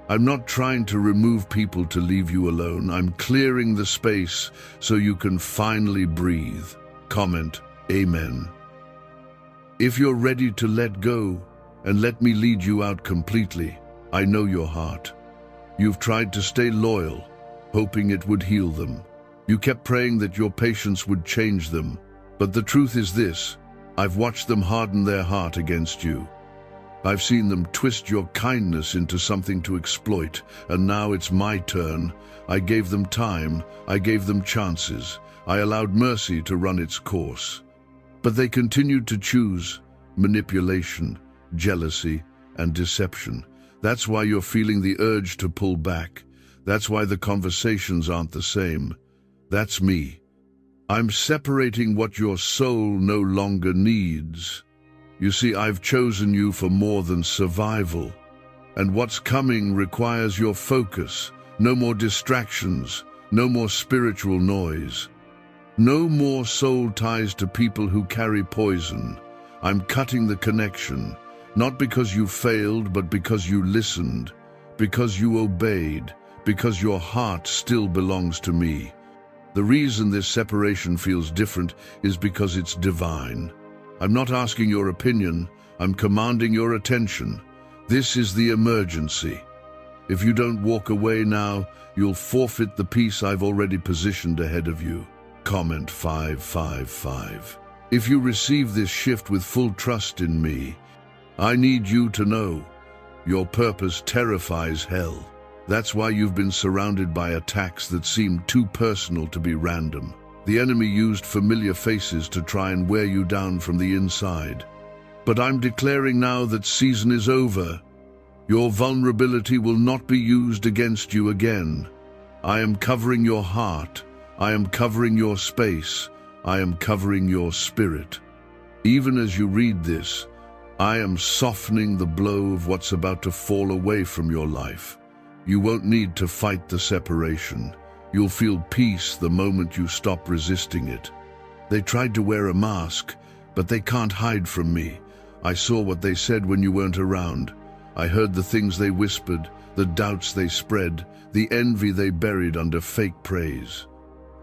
I'm not trying to remove people to leave you alone. I'm clearing the space so you can finally breathe. Comment, Amen. If you're ready to let go and let me lead you out completely, I know your heart. You've tried to stay loyal, hoping it would heal them. You kept praying that your patience would change them. But the truth is this: I've watched them harden their heart against you. I've seen them twist your kindness into something to exploit, and now it's my turn. I gave them time, I gave them chances, I allowed mercy to run its course. But they continued to choose manipulation, jealousy, and deception. That's why you're feeling the urge to pull back. That's why the conversations aren't the same. That's me. I'm separating what your soul no longer needs. You see, I've chosen you for more than survival. And what's coming requires your focus. No more distractions, no more spiritual noise. No more soul ties to people who carry poison. I'm cutting the connection, not because you failed, but because you listened, because you obeyed, because your heart still belongs to me. The reason this separation feels different is because it's divine. I'm not asking your opinion, I'm commanding your attention. This is the emergency. If you don't walk away now, you'll forfeit the peace I've already positioned ahead of you. Comment 555. If you receive this shift with full trust in me, I need you to know your purpose terrifies hell. That's why you've been surrounded by attacks that seemed too personal to be random. The enemy used familiar faces to try and wear you down from the inside. But I'm declaring now that season is over. Your vulnerability will not be used against you again. I am covering your heart. I am covering your space. I am covering your spirit. Even as you read this, I am softening the blow of what's about to fall away from your life. You won't need to fight the separation. You'll feel peace the moment you stop resisting it. They tried to wear a mask, but they can't hide from me. I saw what they said when you weren't around. I heard the things they whispered, the doubts they spread, the envy they buried under fake praise.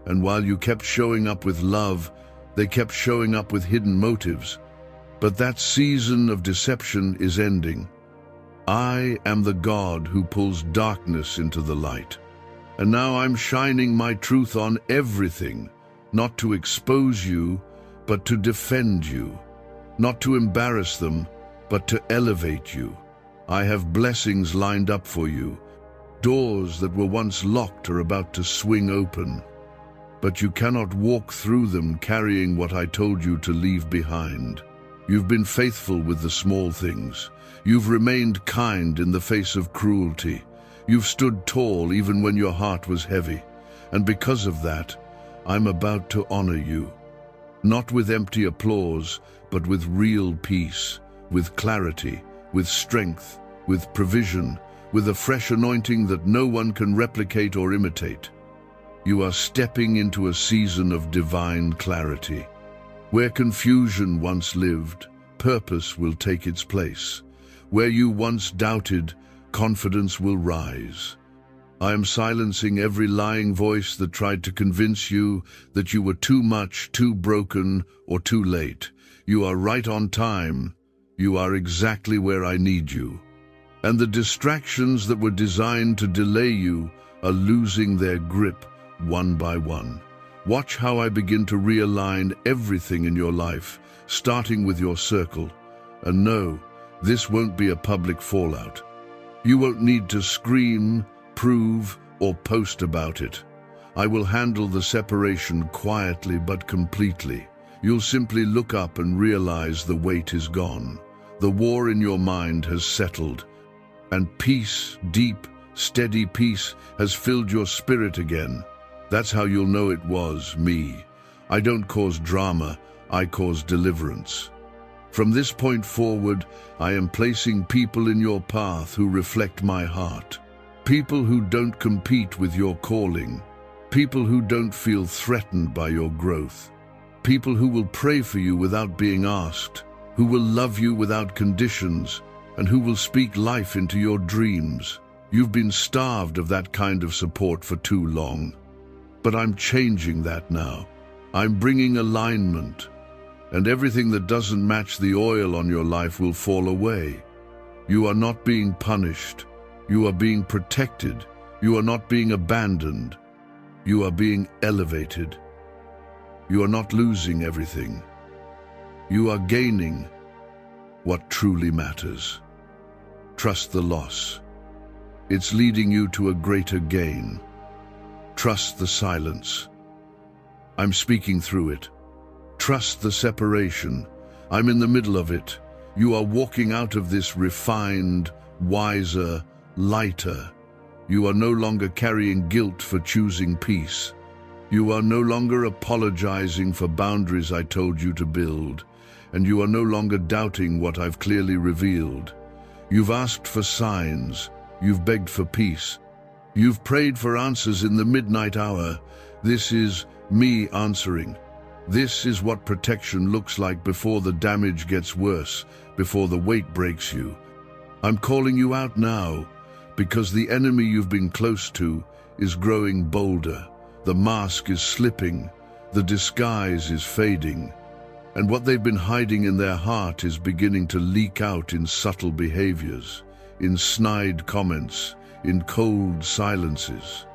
And while you kept showing up with love, they kept showing up with hidden motives. But that season of deception is ending. I am the God who pulls darkness into the light. And now I'm shining my truth on everything, not to expose you, but to defend you. Not to embarrass them, but to elevate you. I have blessings lined up for you. Doors that were once locked are about to swing open. But you cannot walk through them carrying what I told you to leave behind. You've been faithful with the small things. You've remained kind in the face of cruelty. You've stood tall even when your heart was heavy. And because of that, I'm about to honor you. Not with empty applause, but with real peace, with clarity, with strength, with provision, with a fresh anointing that no one can replicate or imitate. You are stepping into a season of divine clarity. Where confusion once lived, purpose will take its place. Where you once doubted, confidence will rise. I am silencing every lying voice that tried to convince you that you were too much, too broken, or too late. You are right on time. You are exactly where I need you. And the distractions that were designed to delay you are losing their grip one by one. Watch how I begin to realign everything in your life, starting with your circle. And no, this won't be a public fallout. You won't need to scream, prove, or post about it. I will handle the separation quietly but completely. You'll simply look up and realize the weight is gone. The war in your mind has settled, and peace, deep, steady peace, has filled your spirit again. That's how you'll know it was me. I don't cause drama, I cause deliverance. From this point forward, I am placing people in your path who reflect my heart. People who don't compete with your calling. People who don't feel threatened by your growth. People who will pray for you without being asked, who will love you without conditions, and who will speak life into your dreams. You've been starved of that kind of support for too long. But I'm changing that now. I'm bringing alignment, and everything that doesn't match the oil on your life will fall away. You are not being punished. You are being protected. You are not being abandoned. You are being elevated. You are not losing everything. You are gaining what truly matters. Trust the loss. It's leading you to a greater gain. Trust the silence. I'm speaking through it. Trust the separation. I'm in the middle of it. You are walking out of this refined, wiser, lighter. You are no longer carrying guilt for choosing peace. You are no longer apologizing for boundaries I told you to build, and you are no longer doubting what I've clearly revealed. You've asked for signs. You've begged for peace. You've prayed for answers in the midnight hour. This is me answering. This is what protection looks like before the damage gets worse, before the weight breaks you. I'm calling you out now, because the enemy you've been close to is growing bolder. The mask is slipping, the disguise is fading, and what they've been hiding in their heart is beginning to leak out in subtle behaviors, in snide comments, in cold silences.